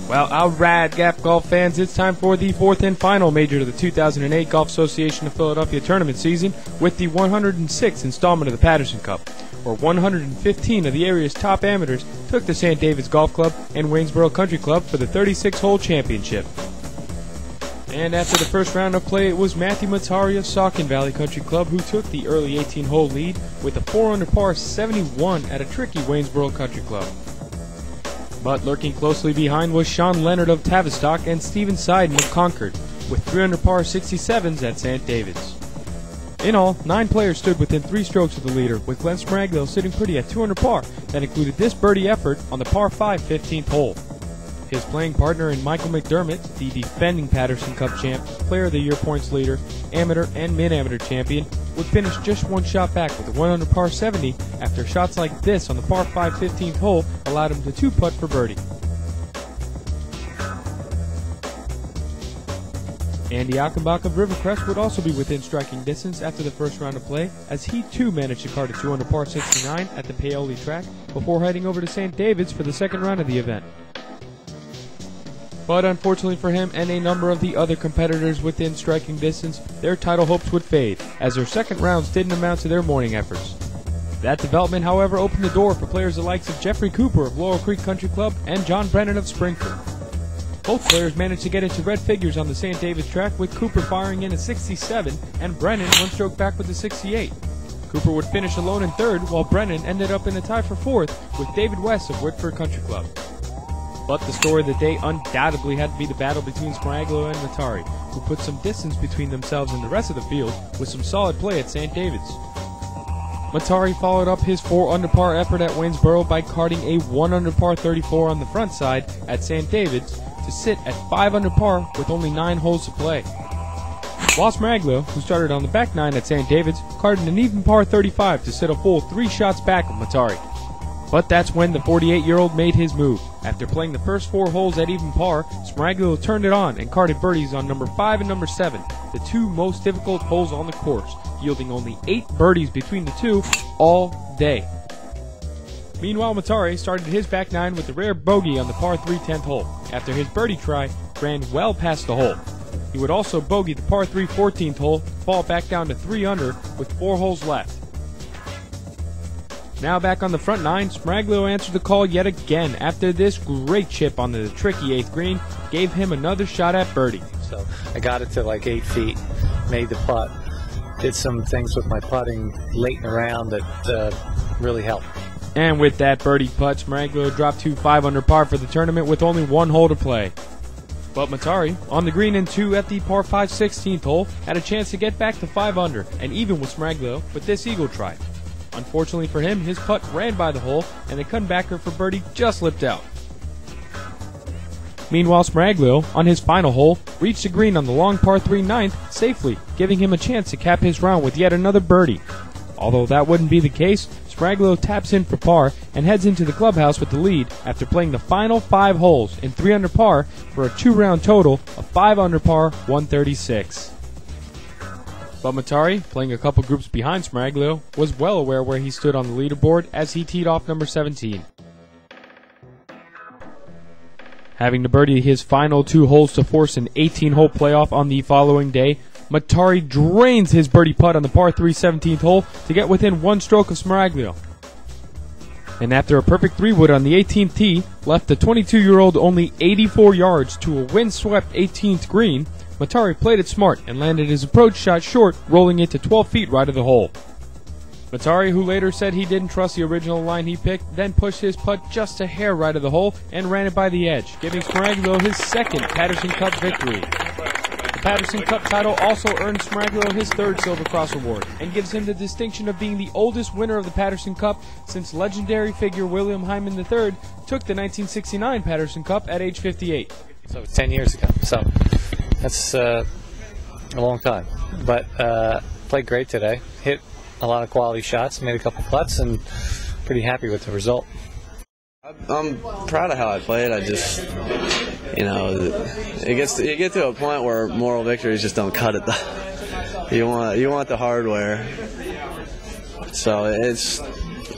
Well, alright, GAP golf fans, it's time for the fourth and final major of the 2008 Golf Association of Philadelphia tournament season with the 106th installment of the Patterson Cup, where 115 of the area's top amateurs took to St. David's Golf Club and Waynesborough Country Club for the 36-hole championship. And after the first round of play, it was Matthew Matari of Saucon Valley Country Club who took the early 18-hole lead with a 4-under par 71 at a tricky Waynesborough Country Club. But lurking closely behind was Sean Leonard of Tavistock and Stephen Seiden of Concord, with 3-under par 67s at St. David's. In all, 9 players stood within 3 strokes of the leader, with Glenn Spraglio sitting pretty at 2-under par that included this birdie effort on the par 5 15th hole. His playing partner in Michael McDermott, the defending Patterson Cup champ, Player of the Year points leader, amateur and mid-amateur champion, would finish just 1 shot back with a 1-under par 70 after shots like this on the par 5 15th hole allowed him to 2-putt for birdie. Andy Achenbach of Rivercrest would also be within striking distance after the first round of play, as he too managed to cart a 2-under par 69 at the Paoli track before heading over to St. David's for the second round of the event. But unfortunately for him and a number of the other competitors within striking distance, their title hopes would fade, as their second rounds didn't amount to their morning efforts. That development, however, opened the door for players the likes of Jeffrey Cooper of Laurel Creek Country Club and John Brennan of Springford. Both players managed to get into red figures on the St. David's track, with Cooper firing in a 67 and Brennan 1 stroke back with a 68. Cooper would finish alone in third, while Brennan ended up in a tie for fourth with David West of Whitford Country Club. But the story of the day undoubtedly had to be the battle between Spraglio and Matari, who put some distance between themselves and the rest of the field with some solid play at St. David's. Matari followed up his 4-under par effort at Waynesborough by carting a 1-under par 34 on the front side at St. David's to sit at 5-under par with only 9 holes to play. While Spraglio, who started on the back 9 at St. David's, carted an even par 35 to sit a full 3 shots back of Matari. But that's when the 48-year-old made his move. After playing the first 4 holes at even par, Spraglio turned it on and carted birdies on number 5 and number 7, the 2 most difficult holes on the course, yielding only 8 birdies between the 2 all day. Meanwhile, Matari started his back 9 with a rare bogey on the par 3 10th hole. After his birdie try, ran well past the hole. He would also bogey the par 3 14th hole, fall back down to 3 under with 4 holes left. Now back on the front 9, Spraglio answered the call yet again after this great chip on the tricky 8th green gave him another shot at birdie. So I got it to like 8 feet, made the putt, did some things with my putting late in the round that really helped. And with that birdie putt, Spraglio dropped to 5-under par for the tournament with only 1 hole to play. But Matari, on the green in 2 at the par 5 16th hole, had a chance to get back to 5 under and even with Spraglio with this eagle try. Unfortunately for him, his putt ran by the hole, and the comebacker for birdie just slipped out. Meanwhile, Spraglio, on his final hole, reached the green on the long par 3 9th safely, giving him a chance to cap his round with yet another birdie. Although that wouldn't be the case, Spraglio taps in for par and heads into the clubhouse with the lead after playing the final 5 holes in 3-under par for a 2-round total of 5-under par 136. But Matari, playing a couple groups behind Spraglio, was well aware where he stood on the leaderboard as he teed off number 17. Having to birdie his final 2 holes to force an 18-hole playoff on the following day, Matari drains his birdie putt on the par 3 17th hole to get within 1 stroke of Spraglio. And after a perfect 3-wood on the 18th tee, left the 22-year-old only 84 yards to a wind-swept 18th green, Matari played it smart and landed his approach shot short, rolling it to 12 feet right of the hole. Matari, who later said he didn't trust the original line he picked, then pushed his putt just a hair right of the hole and ran it by the edge, giving Spraglio his 2nd Patterson Cup victory. The Patterson Cup title also earned Spraglio his 3rd Silver Cross Award and gives him the distinction of being the oldest winner of the Patterson Cup since legendary figure William Hyman III took the 1969 Patterson Cup at age 58. So 10 years ago. So that's a long time. But played great today. Hit a lot of quality shots, made a couple putts, and pretty happy with the result. I'm proud of how I played. I just, you get to a point where moral victories just don't cut it. You want the hardware. So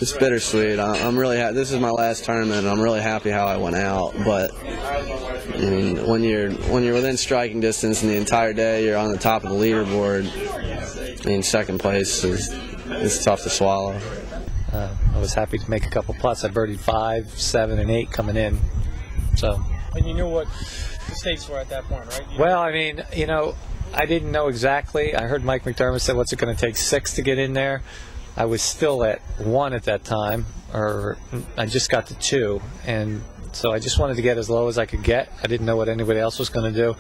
it's bittersweet. I'm really this is my last tournament, and I'm really happy how I went out. But I mean, when you're within striking distance and the entire day you're on the top of the leaderboard, I mean, second place is tough to swallow. I was happy to make a couple putts. I birdied 5, 7, and 8 coming in. So. And you knew what the stakes were at that point, right? Well, I mean, you know, I didn't know exactly. I heard Mike McDermott say, what's it going to take, 6 to get in there? I was still at 1 at that time, or I just got to 2, and so I just wanted to get as low as I could get. I didn't know what anybody else was going to do,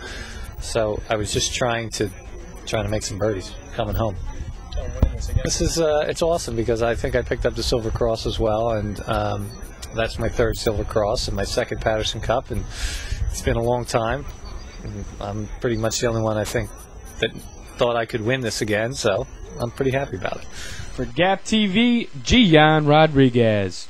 so I was just trying to make some birdies coming home. This is it's awesome because I think I picked up the Silver Cross as well, and that's my 3rd Silver Cross and my 2nd Patterson Cup, and it's been a long time. And I'm pretty much the only one, I think, that thought I could win this again, so I'm pretty happy about it. For GAP TV, Gian Rodriguez.